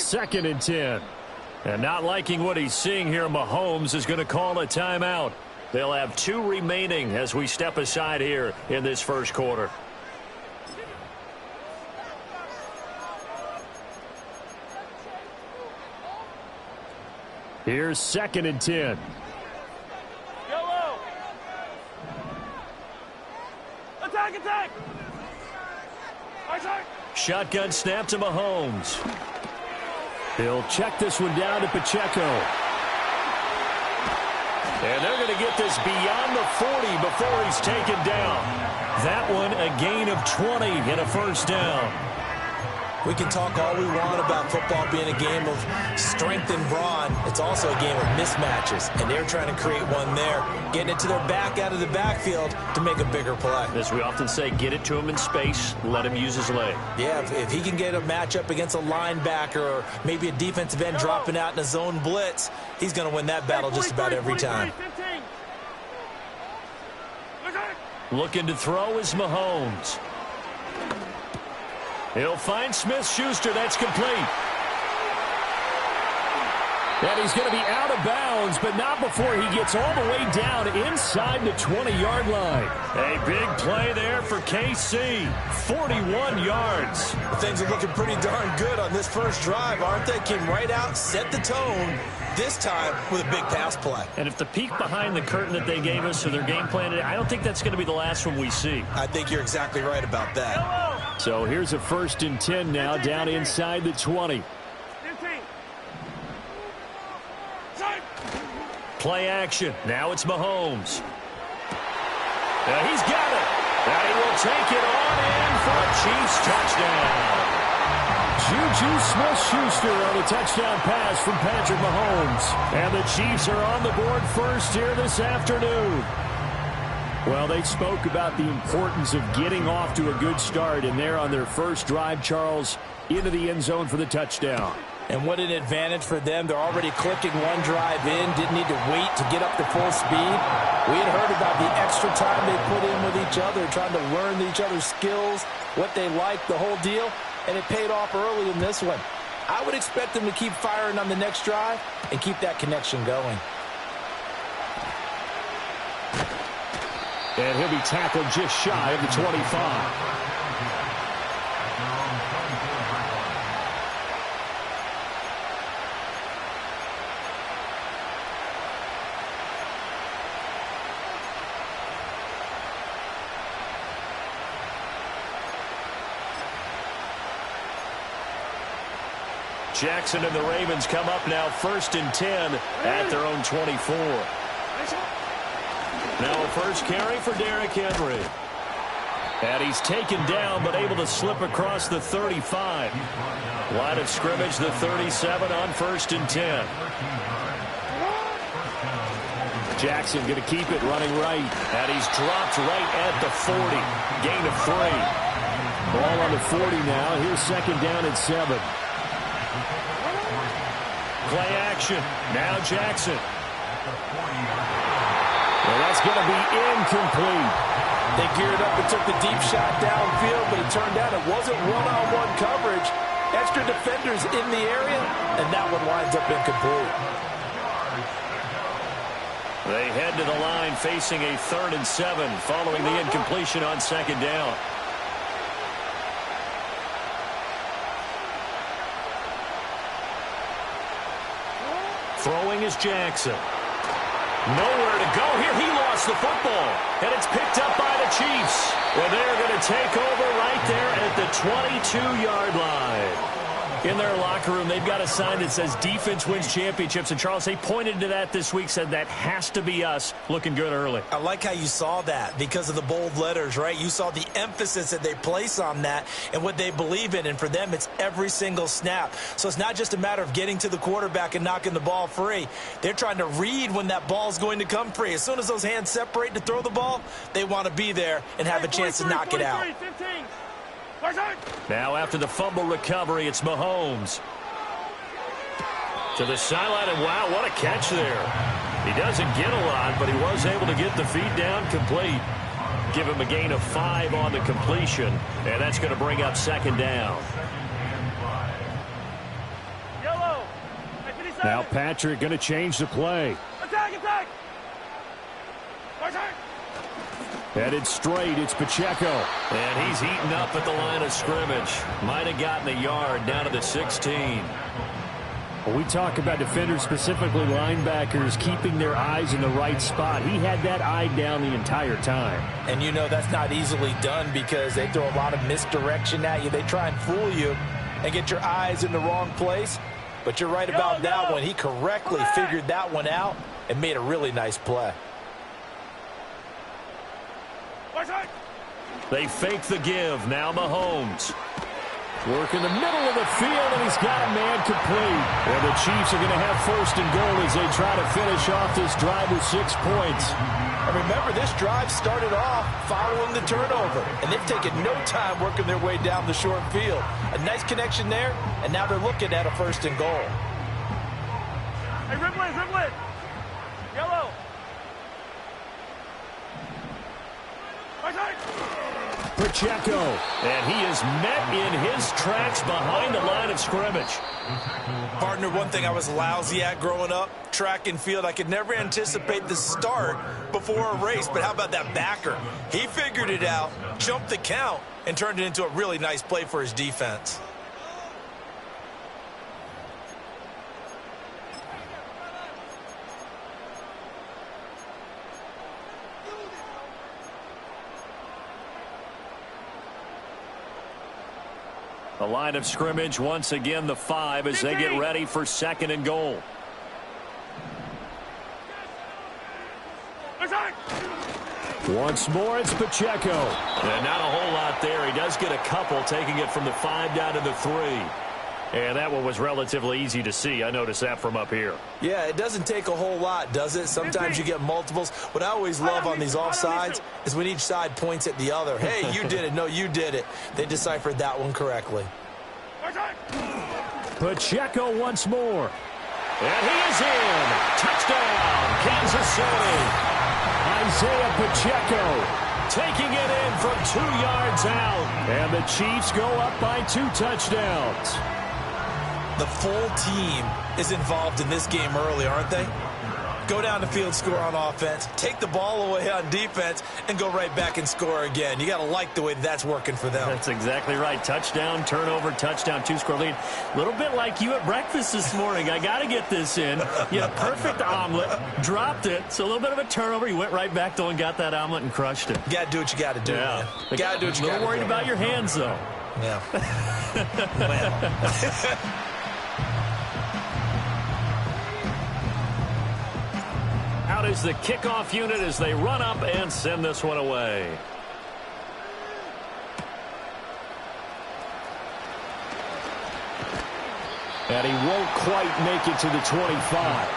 2nd and 10. And not liking what he's seeing here, Mahomes is going to call a timeout. They'll have 2 remaining as we step aside here in this first quarter. Here's 2nd and 10. Yellow. Attack, attack. Attack. Shotgun snap to Mahomes. He'll check this one down to Pacheco. And they're going to get this beyond the 40 before he's taken down. That one a gain of 20 and a first down. We can talk all we want about football being a game of strength and brawn. It's also a game of mismatches, and they're trying to create one there, getting it to their back out of the backfield to make a bigger play. As we often say, get it to him in space, let him use his leg. Yeah, if he can get a matchup against a linebacker or maybe a defensive end dropping out in a zone blitz, he's going to win that battle just about every time. Looking to throw is Mahomes. He'll find Smith-Schuster. That's complete. And he's going to be out of bounds, but not before he gets all the way down inside the 20-yard line. A big play there for KC. 41 yards. Things are looking pretty darn good on this first drive, aren't they? Came right out, set the tone, this time with a big pass play. And if the peek behind the curtain that they gave us or their game plan, I don't think that's going to be the last one we see. I think you're exactly right about that. So here's a 1st and 10 now down inside the 20. Play action. Now it's Mahomes. He's got it. And he will take it on in for a Chiefs touchdown. Juju Smith-Schuster on a touchdown pass from Patrick Mahomes. And the Chiefs are on the board first here this afternoon. Well, they spoke about the importance of getting off to a good start, and they're on their first drive, Charles, into the end zone for the touchdown. And what an advantage for them. They're already clicking one drive in, didn't need to wait to get up to full speed. We had heard about the extra time they put in with each other, trying to learn each other's skills, what they like, the whole deal, and it paid off early in this one. I would expect them to keep firing on the next drive and keep that connection going. And he'll be tackled just shy of the 25. Jackson and the Ravens come up now 1st and 10 at their own 24. Now a first carry for Derrick Henry. And he's taken down but able to slip across the 35. Line of scrimmage, the 37 on 1st and 10. Jackson going to keep it running right. And he's dropped right at the 40. Gain of 3. Ball on the 40 now. Here's 2nd down and 7. Play action. Now Jackson. Well, that's going to be incomplete. They geared up and took the deep shot downfield, but it turned out it wasn't one-on-one coverage. Extra defenders in the area, and that one winds up incomplete. They head to the line facing a 3rd and 7 following the incompletion on 2nd down. Throwing is Jackson. Nowhere to go here. He lost the football. And it's picked up by the Chiefs. Well, they're going to take over right there at the 22-yard line. In their locker room, they've got a sign that says defense wins championships. And, Charles, they pointed to that this week, said that has to be us, looking good early. I like how you saw that because of the bold letters, right? You saw the emphasis that they place on that and what they believe in. And for them, it's every single snap. So it's not just a matter of getting to the quarterback and knocking the ball free. They're trying to read when that ball is going to come free. As soon as those hands separate to throw the ball, they want to be there and have a chance to knock it out. 15. Now after the fumble recovery, it's Mahomes. To the sideline, and wow, what a catch there. He doesn't get a lot, but he was able to get the feed down complete. Give him a gain of 5 on the completion, and that's going to bring up 2nd down. Now Patrick going to change the play. Attack, attack! Attack! Headed straight, it's Pacheco. And he's heating up at the line of scrimmage. Might have gotten a yard down to the 16. When we talk about defenders, specifically linebackers, keeping their eyes in the right spot, he had that eye down the entire time. And you know that's not easily done because they throw a lot of misdirection at you. They try and fool you and get your eyes in the wrong place. But you're right about that one. He correctly figured that one out and made a really nice play. They fake the give. Now Mahomes. Work in the middle of the field, and he's got a man complete. And the Chiefs are going to have first and goal as they try to finish off this drive with 6 points. And remember, this drive started off following the turnover. And they've taken no time working their way down the short field. A nice connection there, and now they're looking at a first and goal. Hey, Ripley, Ripley! Yellow! Attack! Pacheco. And he is met in his tracks behind the line of scrimmage. Partner, one thing I was lousy at growing up, track and field, I could never anticipate the start before a race. But how about that backer? He figured it out, jumped the count, and turned it into a really nice play for his defense. The line of scrimmage once again the 5 as they get ready for second and goal. Once more, it's Pacheco. And not a whole lot there. He does get a couple, taking it from the 5 down to the 3. And that one was relatively easy to see. I noticed that from up here. Yeah, it doesn't take a whole lot, does it? Sometimes you get multiples. What I always love on these offsides is when each side points at the other. Hey, you did it. No, you did it. They deciphered that one correctly. Pacheco once more. And he is in. Touchdown, Kansas City. Isaiah Pacheco taking it in from 2 yards out. And the Chiefs go up by 2 touchdowns. The full team is involved in this game early, aren't they? Go down the field, score on offense, take the ball away on defense, and go right back and score again. You got to like the way that's working for them. That's exactly right. Touchdown, turnover, touchdown, 2-score lead. A little bit like you at breakfast this morning. I got to get this in. You had a perfect omelet, dropped it, so a little bit of a turnover. You went right back, though, and got that omelet and crushed it. You got to do what you got to do, man. You got to do what you got to do. A little worried about your hands, though. Yeah. Well. Out is the kickoff unit as they run up and send this one away. And he won't quite make it to the 25.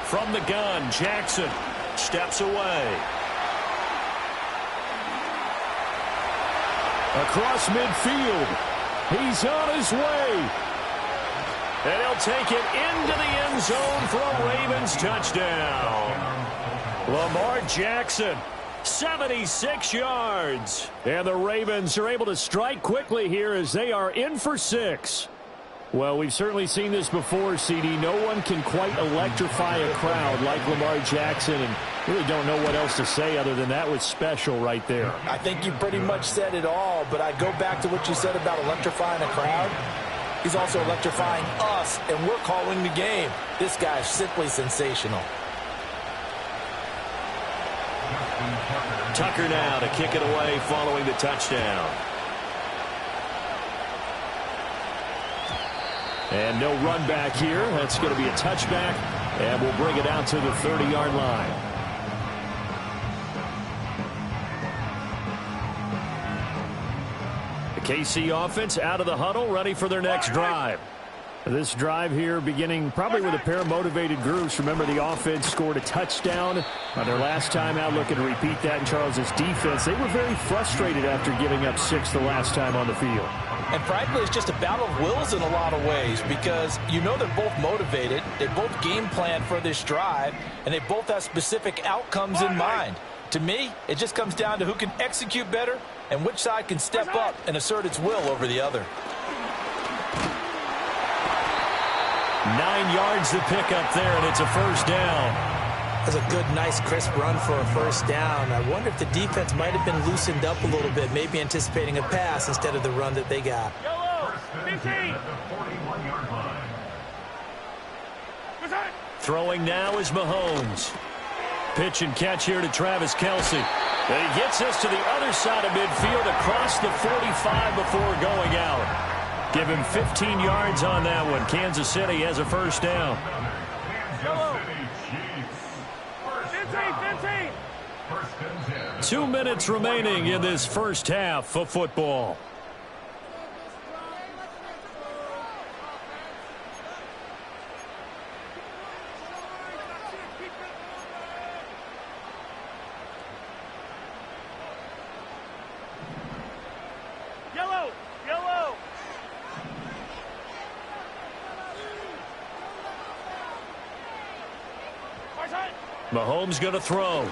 From the gun, Jackson steps away. Across midfield. He's on his way. And he'll take it into the end zone for a Ravens touchdown. Lamar Jackson, 76 yards. And the Ravens are able to strike quickly here as they are in for 6. Well, we've certainly seen this before, CD. No one can quite electrify a crowd like Lamar Jackson, and really don't know what else to say other than that was special right there. I think you pretty much said it all, but I go back to what you said about electrifying a crowd. He's also electrifying us, and we're calling the game. This guy's simply sensational. Tucker now to kick it away following the touchdown. And no run back here. That's going to be a touchback, and we'll bring it out to the 30-yard line. The KC offense out of the huddle, ready for their next drive. This drive here beginning probably with a pair of motivated groups. Remember, the offense scored a touchdown on their last time out, looking to repeat that in Charles's defense. They were very frustrated after giving up 6 the last time on the field. And frankly, it's just a battle of wills in a lot of ways because you know they're both motivated. They both game plan for this drive, and they both have specific outcomes in mind. To me, it just comes down to who can execute better and which side can step up and assert its will over the other. 9 yards to pick up there, and it's a first down. That's a good, nice, crisp run for a first down. I wonder if the defense might have been loosened up a little bit, maybe anticipating a pass instead of the run that they got. Yellow, 15. Throwing now is Mahomes. Pitch and catch here to Travis Kelce. And he gets us to the other side of midfield across the 45 before going out. Give him 15 yards on that one. Kansas City has a first down. 15. 2 minutes remaining in this first half of football. Mahomes going to throw.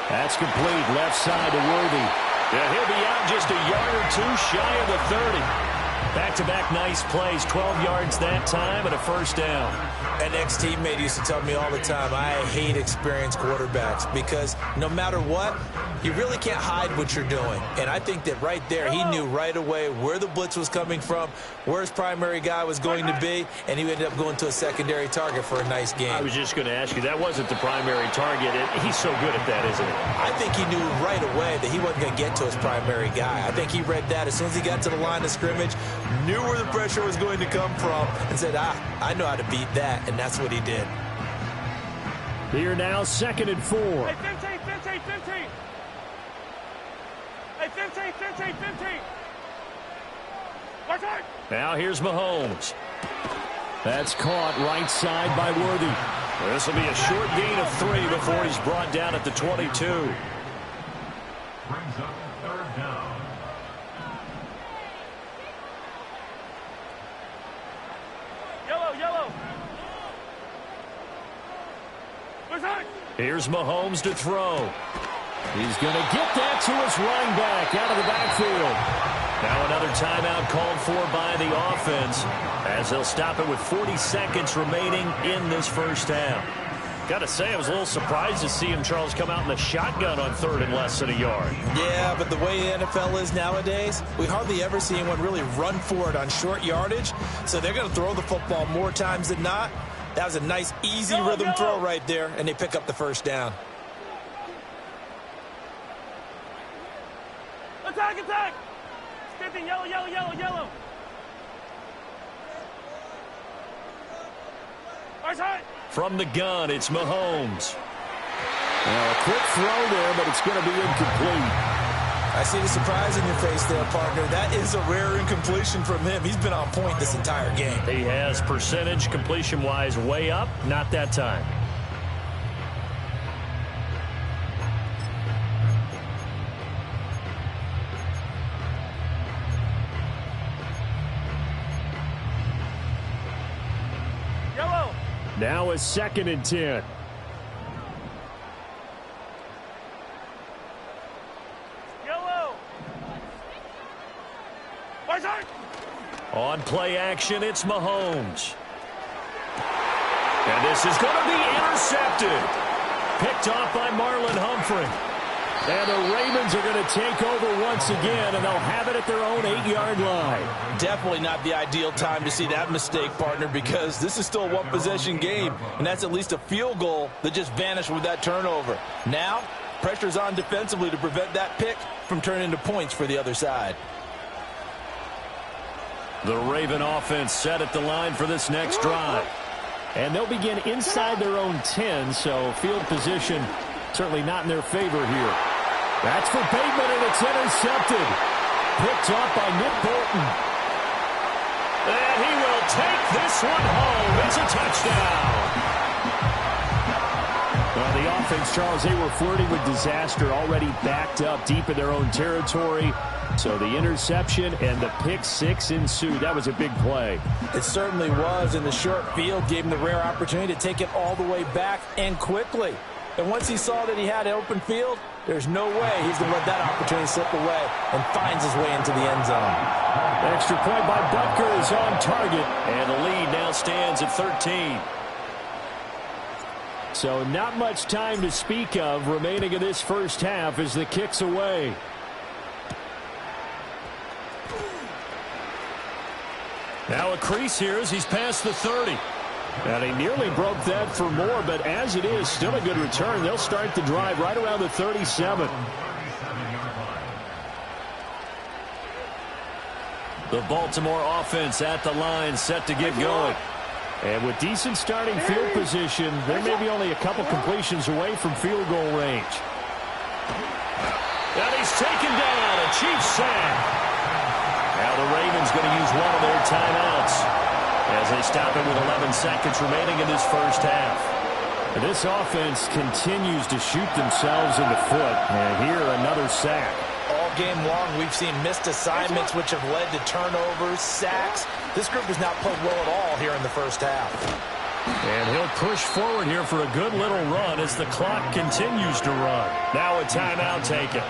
That's complete. Left side to Worthy. Yeah, he'll be out just a yard or two shy of the 30. Back-to-back nice plays. 12 yards that time and a first down. An ex-teammate used to tell me all the time, I hate experienced quarterbacks because no matter what, you really can't hide what you're doing. And I think that right there, he knew right away where the blitz was coming from, where his primary guy was going to be, and he ended up going to a secondary target for a nice game. I was just going to ask you, that wasn't the primary target. He's so good at that, isn't he? I think he knew right away that he wasn't going to get to his primary guy. I think he read that as soon as he got to the line of scrimmage, knew where the pressure was going to come from, and said, I know how to beat that, and that's what he did. Here now, 2nd and 4. Hey, 15. Hey, 15. Watch out. Now here's Mahomes. That's caught right side by Worthy. This will be a short gain of 3 before he's brought down at the 22. Brings up 3rd down. Yellow. Here's Mahomes to throw. He's going to get that to his running back out of the backfield. Now another timeout called for by the offense as they'll stop it with 40 seconds remaining in this first half. Got to say, I was a little surprised to see him, Charles, come out in the shotgun on 3rd and less than a yard. Yeah, but the way the NFL is nowadays, we hardly ever see anyone really run for it on short yardage. So they're going to throw the football more times than not. That was a nice, easy rhythm throw right there, and they pick up the first down. Attack! 15, yellow. From the gun, it's Mahomes. Now a quick throw there, but it's going to be incomplete. I see the surprise in your face there, partner. That is a rare incompletion from him. He's been on point this entire game. He has percentage completion-wise way up, not that time. Now a 2nd and 10. Yellow. On play action, it's Mahomes. And this is going to be intercepted. Picked off by Marlon Humphrey. And the Ravens are going to take over once again, and they'll have it at their own 8-yard line. Definitely not the ideal time to see that mistake, partner, because this is still a one-possession game, and that's at least a field goal that just vanished with that turnover. Now, pressure's on defensively to prevent that pick from turning into points for the other side. The Raven offense set at the line for this next drive. And they'll begin inside their own 10, so field position certainly not in their favor here. That's for Bateman, and it's intercepted. Picked off by Nick Bolton. And he will will take this one home. It's a touchdown. Well, the offense, Charles, they were flirting with disaster, already backed up deep in their own territory. So the interception and the pick six ensued. That was a big play. It certainly was, and the short field gave him the rare opportunity to take it all the way back and quickly. And once he saw that he had an open field, there's no way he's going to let that opportunity slip away, and finds his way into the end zone. Extra point by Butker is on target, and the lead now stands at 13. So not much time to speak of remaining in this first half as the kick's away. Now a crease here as he's past the 30. And he nearly broke that for more, but as it is, still a good return. They'll start the drive right around the 37. The Baltimore offense at the line, set to get going. And with decent starting field position, they're maybe only a couple completions away from field goal range. And he's taken down, a Chiefs sack. Now the Ravens going to use one of their timeouts as they stop it with 11 seconds remaining in this first half. This offense continues to shoot themselves in the foot. And here, another sack. All game long, we've seen missed assignments, which have led to turnovers, sacks. This group has not played well at all here in the first half. And he'll push forward here for a good little run as the clock continues to run. Now a timeout taken.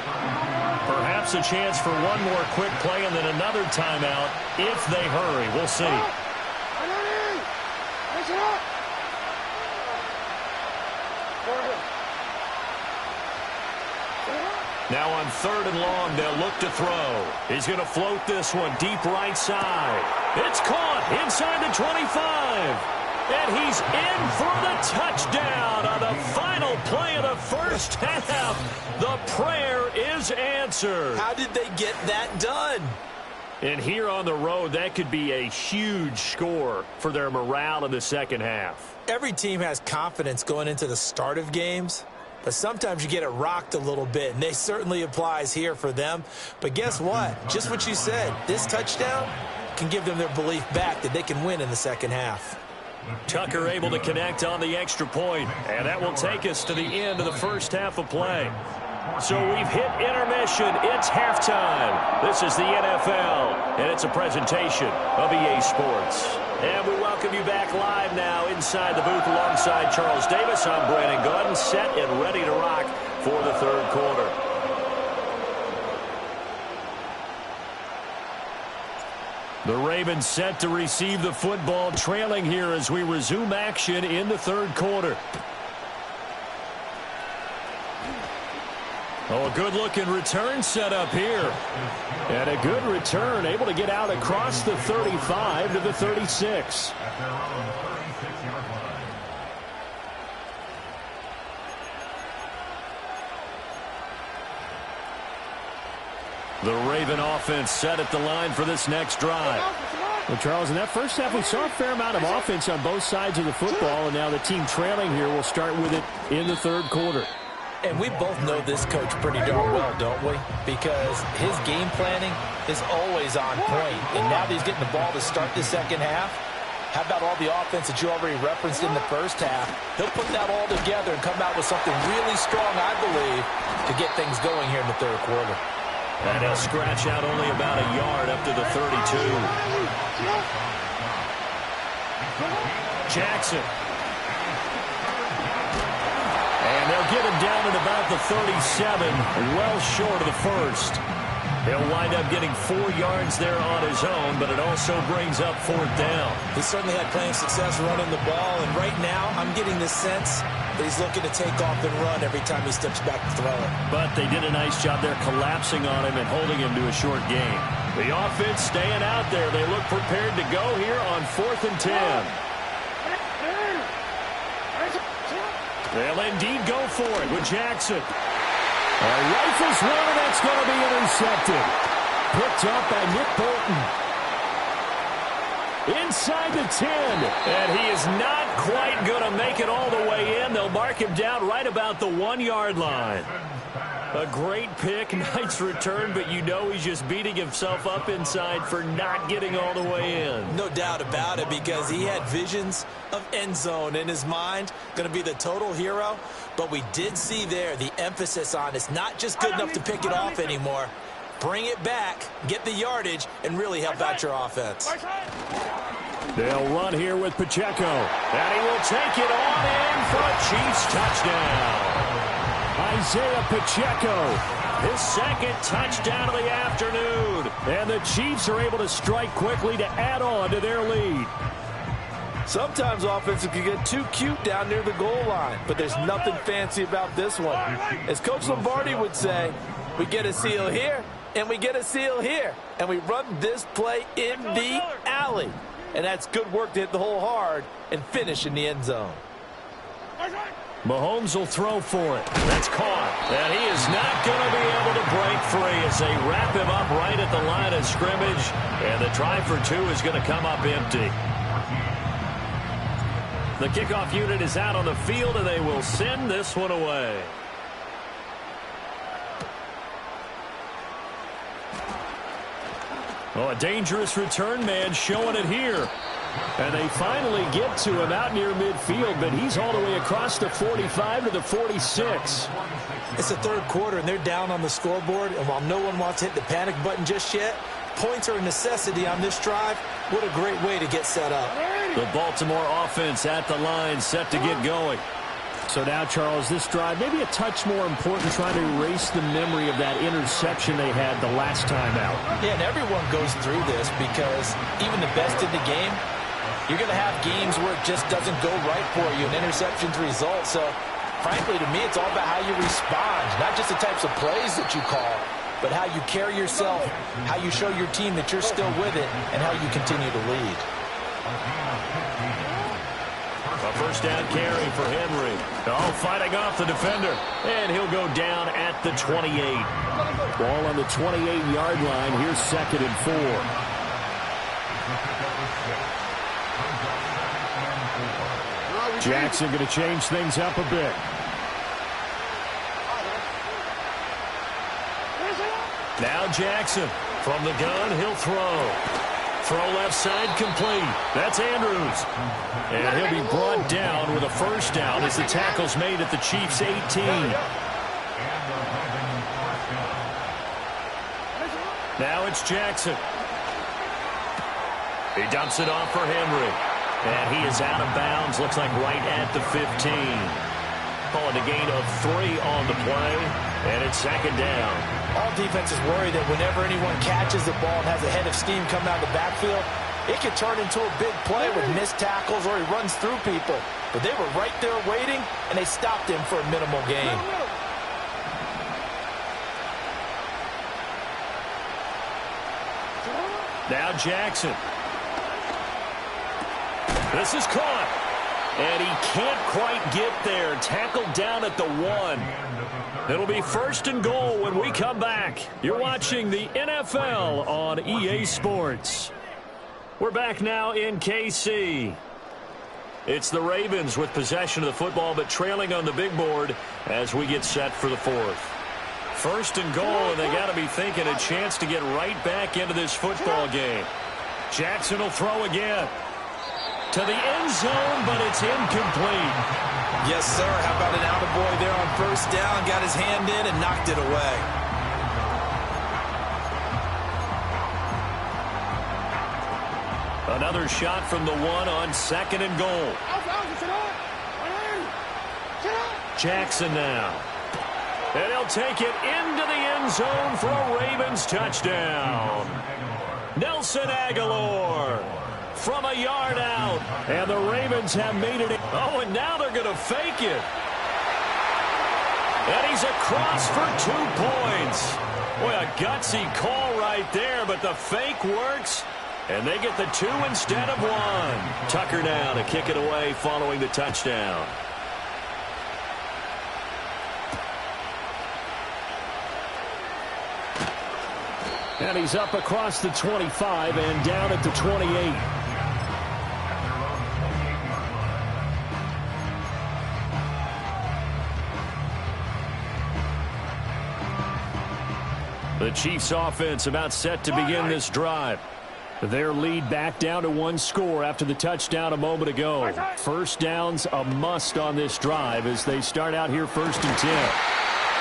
Perhaps a chance for one more quick play and then another timeout if they hurry. We'll see. Now on 3rd and long, they'll look to throw. He's going to float this one deep right side. It's caught inside the 25. And he's in for the touchdown on the final play of the first half. The prayer is answered. How did they get that done? And here on the road, that could be a huge score for their morale in the second half. Every team has confidence going into the start of games, but sometimes you get it rocked a little bit, and this certainly applies here for them. But guess what? Just what you said, this touchdown can give them their belief back that they can win in the second half. Tucker able to connect on the extra point, and that will take us to the end of the first half of play. So we've hit intermission. It's halftime. This is the NFL, and it's a presentation of EA Sports. And we welcome you back live now inside the booth alongside Charles Davis. I'm Brandon Gaudin, set and ready to rock for the third quarter. The Ravens set to receive the football, trailing here as we resume action in the third quarter. Oh, a good-looking return set up here. And a good return, able to get out across the 35 to the 36. At their own 36-yard line. The Raven offense set at the line for this next drive. Well, Charles, in that first half, we saw a fair amount of offense on both sides of the football, and now the team trailing here will start with it in the third quarter. And we both know this coach pretty darn well, don't we? Because his game planning is always on point. And now that he's getting the ball to start the second half, how about all the offense that you already referenced in the first half? He'll put that all together and come out with something really strong, I believe, to get things going here in the third quarter. And he'll scratch out only about a yard up to the 32. Jackson. And they'll get him down at about the 37, well short of the first. He'll wind up getting 4 yards there on his own, but it also brings up 4th down. He certainly had plenty of success running the ball, and right now I'm getting the sense that he's looking to take off and run every time he steps back to throw it. But they did a nice job there collapsing on him and holding him to a short gain. The offense staying out there. They look prepared to go here on 4th and 10. They'll indeed go for it with Jackson. Rifles one, and that's going to be intercepted. Picked up by Nick Bolton. Inside the 10. And he is not quite going to make it all the way in. They'll mark him down right about the 1-yard line. A great pick, nice return, but you know he's just beating himself up inside for not getting all the way in. No doubt about it, because he had visions of end zone in his mind, going to be the total hero. But we did see there the emphasis on it's not just good enough to pick it off anymore. Bring it back, get the yardage, and really help out your offense. They'll run here with Pacheco. And he will take it on in for a Chiefs touchdown. Isaiah Pacheco, His second touchdown of the afternoon. and the Chiefs are able to strike quickly to add on to their lead. Sometimes offenses can get too cute down near the goal line, but there's nothing fancy about this one. As Coach Lombardi would say, we get a seal here, and we get a seal here, and we run this play in the alley. And that's good work to hit the hole hard and finish in the end zone. Mahomes will throw for it. That's caught. And he is not going to be able to break free as they wrap him up right at the line of scrimmage. And the try for two is going to come up empty. The kickoff unit is out on the field, and they will send this one away. Oh, a dangerous return man showing it here. And they finally get to him out near midfield, but he's all the way across the 45 to the 46. It's the third quarter, and they're down on the scoreboard. And while no one wants to hit the panic button just yet, points are a necessity on this drive. What a great way to get set up. The Baltimore offense at the line, set to get going. So now, Charles, this drive maybe a touch more important, trying to erase the memory of that interception they had the last time out. Yeah, and everyone goes through this because even the best in the game, you're going to have games where it just doesn't go right for you, and interceptions result. So, frankly, to me, it's all about how you respond, not just the types of plays that you call, but how you carry yourself, how you show your team that you're still with it, and how you continue to lead. A first down carry for Henry. Oh, fighting off the defender. And he'll go down at the 28. Ball on the 28-yard line. Here's 2nd and 4. Jackson going to change things up a bit. Now Jackson from the gun. He'll throw. Throw left side complete. That's Andrews. And he'll be brought down with a first down as the tackle's made at the Chiefs' 18. Now it's Jackson. He dumps it off for Henry. And he is out of bounds. Looks like right at the 15. Calling a gain of 3 on the play. And it's 2nd down. All defenses worry that whenever anyone catches the ball and has a head of steam coming out of the backfield, it could turn into a big play with missed tackles or he runs through people. But they were right there waiting, and they stopped him for a minimal gain. Now Jackson. This is caught. And he can't quite get there. Tackled down at the 1. It'll be 1st and goal when we come back. You're watching the NFL on EA Sports. We're back now in KC. It's the Ravens with possession of the football, but trailing on the big board as we get set for the 4th. 1st and goal, and they got to be thinking a chance to get right back into this football game. Jackson will throw again. To the end zone, but it's incomplete. Yes, sir. How about an attaboy there on first down? Got his hand in and knocked it away. Another shot from the 1 on 2nd and goal. Jackson now. And he'll take it into the end zone for a Ravens touchdown. Nelson Aguilar. From a yard out. And the Ravens have made it. Oh, and now they're going to fake it. And he's across for 2 points. Boy, a gutsy call right there, but the fake works. And they get the 2 instead of 1. Tucker now to kick it away following the touchdown. And he's up across the 25 and down at the 28. The Chiefs offense about set to begin this drive. Their lead back down to one score after the touchdown a moment ago. First downs a must on this drive as they start out here 1st and 10.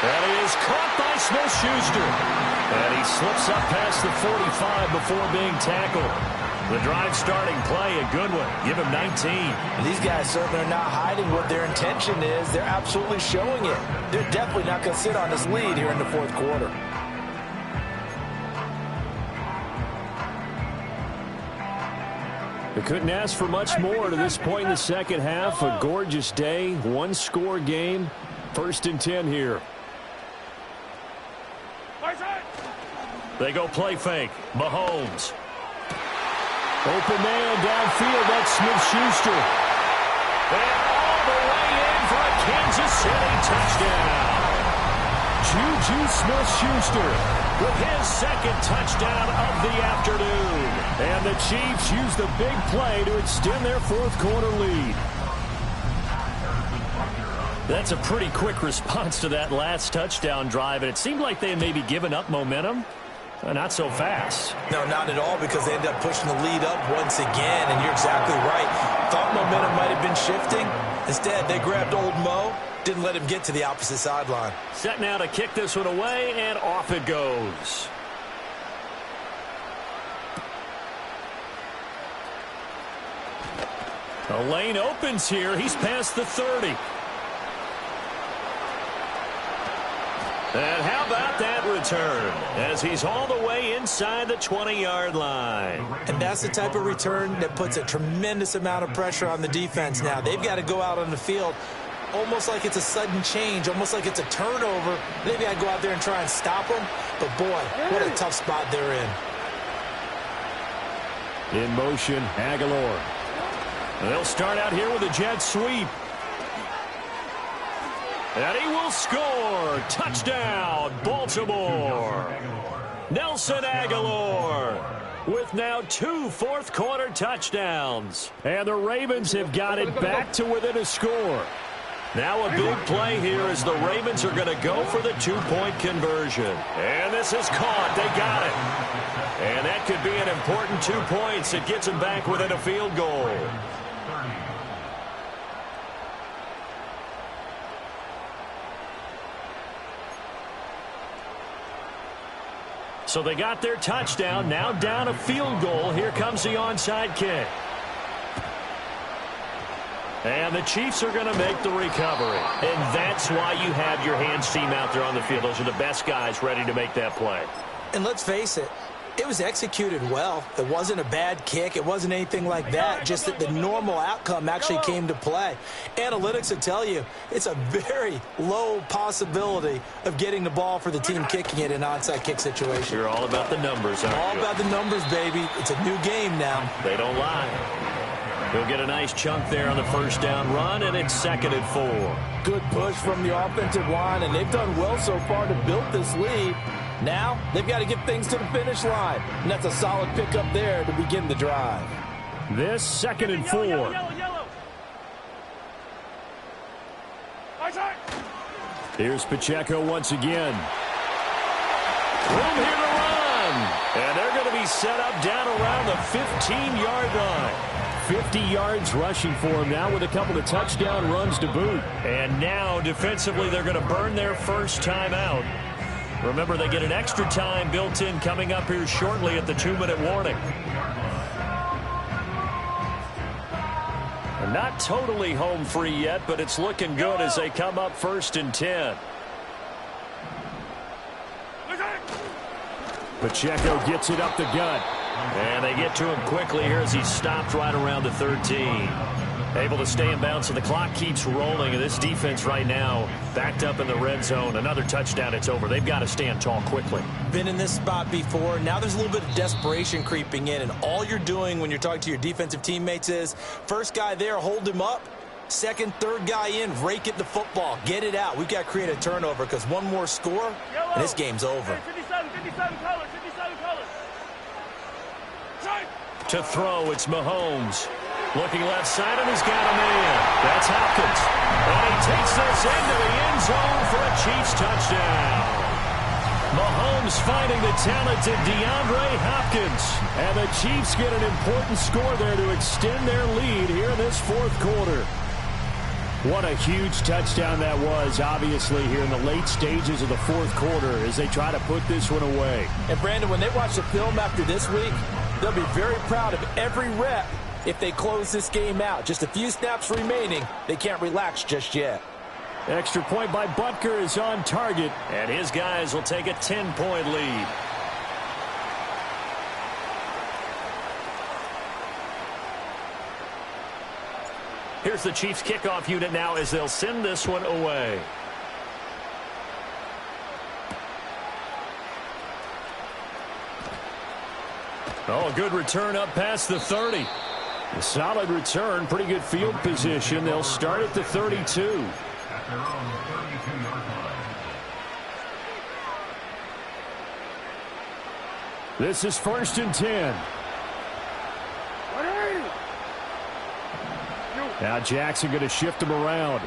That is caught by Smith-Schuster. And he slips up past the 45 before being tackled. The drive starting play, a good one. Give him 19. These guys certainly are not hiding what their intention is. They're absolutely showing it. They're definitely not going to sit on this lead here in the 4th quarter. They couldn't ask for much more to this point in the second half. A gorgeous day, one-score game. 1st and 10 here. They go play fake. Mahomes. Open man downfield. That's Smith-Schuster. And all the way in for a Kansas City touchdown. Juju Smith-Schuster with his 2nd touchdown of the afternoon. And the Chiefs use the big play to extend their 4th quarter lead. That's a pretty quick response to that last touchdown drive, and it seemed like they had maybe given up momentum. Not so fast. No, not at all, because they ended up pushing the lead up once again, and you're exactly right. Thought momentum might have been shifting. Instead, they grabbed old Mo, didn't let him get to the opposite sideline. Set now to kick this one away, and off it goes. The lane opens here. He's past the 30. And how about that return as he's all the way inside the 20-yard line. And that's the type of return that puts a tremendous amount of pressure on the defense now. They've got to go out on the field almost like it's a sudden change, almost like it's a turnover. They've got to go out there and try and stop them. But, boy, what a tough spot they're in. In motion, Aguilar. They'll start out here with a jet sweep. And he will score. Touchdown, Baltimore. Nelson Aguilar with now 2 fourth-quarter touchdowns. And the Ravens have got it back to within a score. Now a big play here as the Ravens are going to go for the 2-point conversion. And this is caught. They got it. And that could be an important 2 points. It gets them back within a field goal. So they got their touchdown, now down a field goal. Here comes the onside kick. And the Chiefs are going to make the recovery. And that's why you have your hands team out there on the field. Those are the best guys ready to make that play. And let's face it, it was executed well. It wasn't a bad kick. It wasn't anything like that. Just that the normal outcome actually came to play. Analytics will tell you it's a very low possibility of getting the ball for the team kicking it in an onside kick situation. You're all about the numbers, aren't you? All about the numbers, baby. It's a new game now. They don't lie. He'll get a nice chunk there on the first down run, and it's 2nd and 4. Good push from the offensive line, and they've done well so far to build this lead. Now, they've got to get things to the finish line, and that's a solid pickup there to begin the drive. This 2nd and 4. Yellow. Here's Pacheco once again. Room here to run. And they're going to be set up down around the 15-yard line. 50 yards rushing for him now with a couple of touchdown runs to boot. And now, defensively, they're going to burn their first time out. Remember, they get an extra time built in coming up here shortly at the 2-minute warning. And not totally home free yet, but it's looking good as they come up 1st and 10. Pacheco gets it up the gut. And they get to him quickly here as he's stopped right around the 13. Able to stay in bounds, so the clock keeps rolling. And this defense right now backed up in the red zone. Another touchdown, it's over. They've got to stand tall quickly. Been in this spot before. Now there's a little bit of desperation creeping in. And all you're doing when you're talking to your defensive teammates is, first guy there, hold him up. Second, third guy in, rake at the football. Get it out. We've got to create a turnover because one more score, and this game's over. 57 colors. To throw, it's Mahomes. Looking left side, and he's got a man. That's Hopkins. And he takes this into the end zone for a Chiefs touchdown. Mahomes finding the talented DeAndre Hopkins. And the Chiefs get an important score there to extend their lead here in this fourth quarter. What a huge touchdown that was, obviously, here in the late stages of the fourth quarter as they try to put this one away. And, Brandon, when they watch the film after this week, they'll be very proud of every rep if they close this game out. Just a few snaps remaining. They can't relax just yet. Extra point by Butker is on target, and his guys will take a 10-point lead. Here's the Chiefs kickoff unit now as they'll send this one away. Oh, a good return up past the 30. A solid return, pretty good field position. They'll start at the 32. At their own 32-yard line. This is 1st and 10. Now Jackson going to shift him around.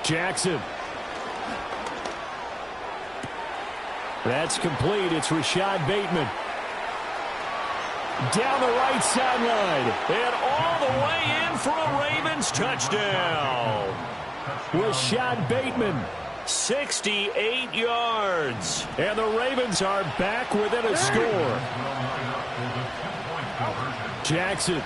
Jackson. That's complete. It's Rashad Bateman. Down the right sideline. And all the way in for a Ravens touchdown. Rashad Bateman. 68 yards. And the Ravens are back within a score. Jackson.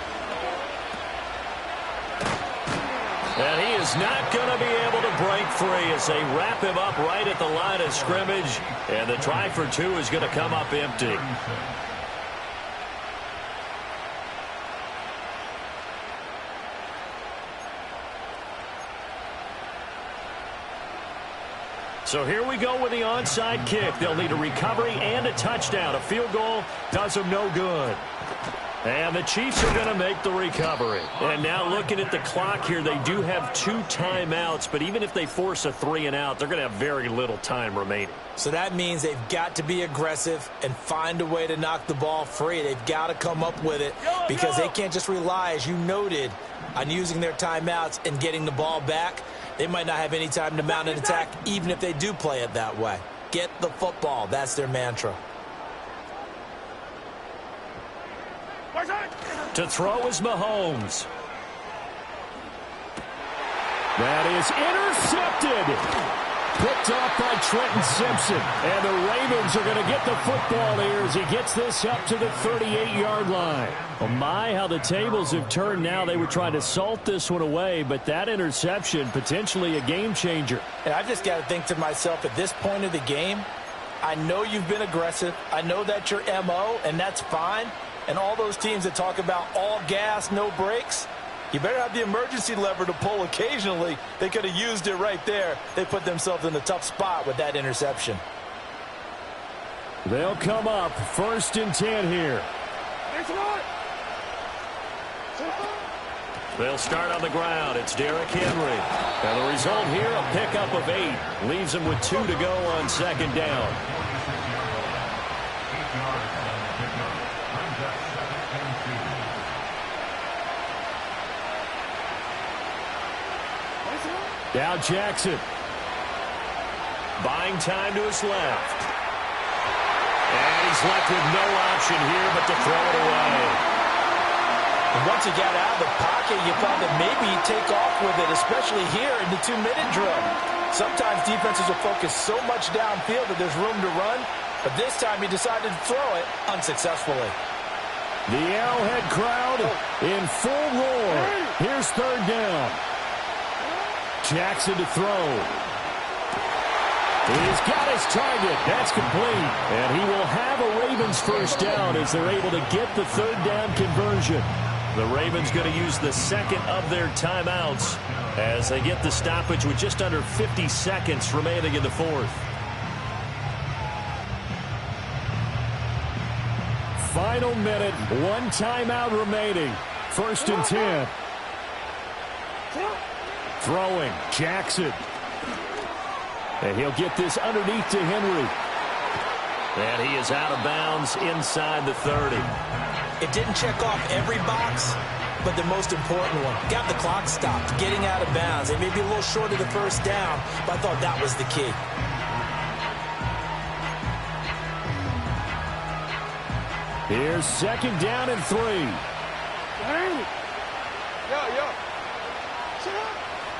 And he is not going to be able to break free as they wrap him up right at the line of scrimmage. And the try for two is going to come up empty. So here we go with the onside kick. They'll need a recovery and a touchdown. A field goal does them no good. And the Chiefs are going to make the recovery. And now looking at the clock here, they do have 2 timeouts. But even if they force a 3-and-out, they're going to have very little time remaining. So that means they've got to be aggressive and find a way to knock the ball free. They've got to come up with it because they can't just rely, as you noted, on using their timeouts and getting the ball back. They might not have any time to mount an attack, even if they do play it that way. Get the football. That's their mantra. To throw is Mahomes. That is intercepted. Picked off by Trenton Simpson. And the Ravens are going to get the football here as he gets this up to the 38-yard line. Oh my, how the tables have turned now. They were trying to salt this one away, but that interception, potentially a game changer. And I just got to think to myself, at this point of the game, I know you've been aggressive. I know that's your MO, and that's fine. And all those teams that talk about all gas, no brakes, you better have the emergency lever to pull occasionally. They could have used it right there. They put themselves in a tough spot with that interception. They'll come up 1st and 10 here. They'll start on the ground. It's Derrick Henry. And the result here, a pickup of 8. Leaves them with 2 to go on 2nd down. Now Jackson. Buying time to his left. And he's left with no option here but to throw it away. And once he got out of the pocket, you thought that maybe he'd take off with it, especially here in the 2-minute drill. Sometimes defenses will focus so much downfield that there's room to run, but this time he decided to throw it unsuccessfully. The Arrowhead crowd in full roar. Here's 3rd down. Jackson to throw. He's got his target. That's complete. And he will have a Ravens 1st down as they're able to get the 3rd down conversion. The Ravens going to use the 2nd of their timeouts as they get the stoppage with just under 50 seconds remaining in the 4th. Final minute, 1 timeout remaining. 1st and 10. Throwing, Jackson. And he'll get this underneath to Henry. And he is out of bounds inside the 30. It didn't check off every box, but the most important one. Got the clock stopped, getting out of bounds. They may be a little short of the first down, but I thought that was the key. Here's 2nd down and 3.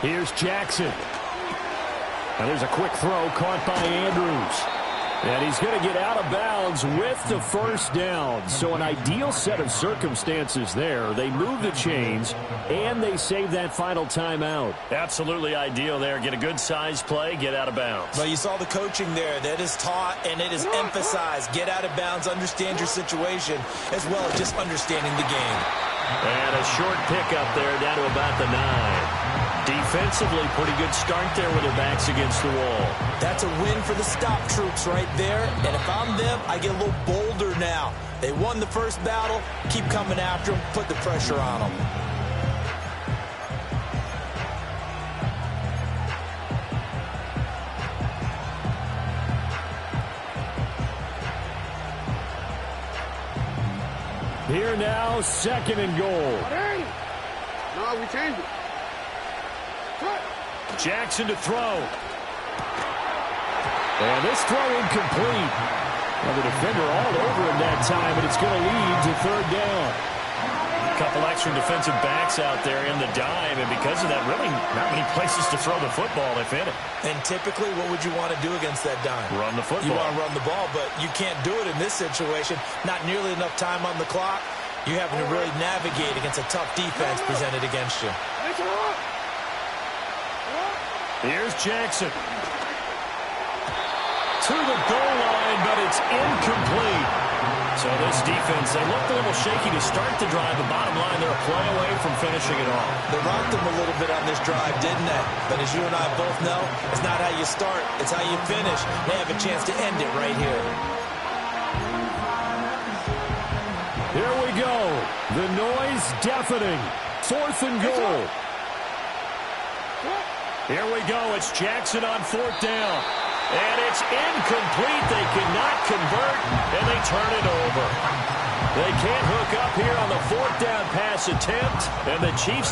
Here's Jackson. And there's a quick throw caught by Andrews. And he's going to get out of bounds with the first down. So an ideal set of circumstances there. They move the chains, and they save that final timeout. Absolutely ideal there. Get a good size play, get out of bounds. But you saw the coaching there. That is taught and it is emphasized. Get out of bounds, understand your situation, as well as just understanding the game. And a short pickup there down to about the 9. Defensively, pretty good start there with their backs against the wall. That's a win for the stop troops right there. And if I'm them, I get a little bolder now. They won the first battle. Keep coming after them. Put the pressure on them. Here now, 2nd and goal. No, we changed it. Jackson to throw. And this throw incomplete. Well, the defender all over him that time, and it's going to lead to 3rd down. A couple extra defensive backs out there in the dime, and because of that, really not many places to throw the football if any. And typically, what would you want to do against that dime? Run the football. You want to run the ball, but you can't do it in this situation. Not nearly enough time on the clock. You're having to really navigate against a tough defense presented against you. Here's Jackson. To the goal line, but it's incomplete. So this defense, they looked a little shaky to start the drive, but bottom line, they're a play away from finishing it off. They rocked them a little bit on this drive, didn't they? But as you and I both know, it's not how you start, it's how you finish. They have a chance to end it right here. Here we go. The noise deafening. 4th and goal. Here we go. It's Jackson on 4th down. And it's incomplete. They cannot convert, and they turn it over. They can't hook up here on the 4th down pass attempt, and the Chiefs...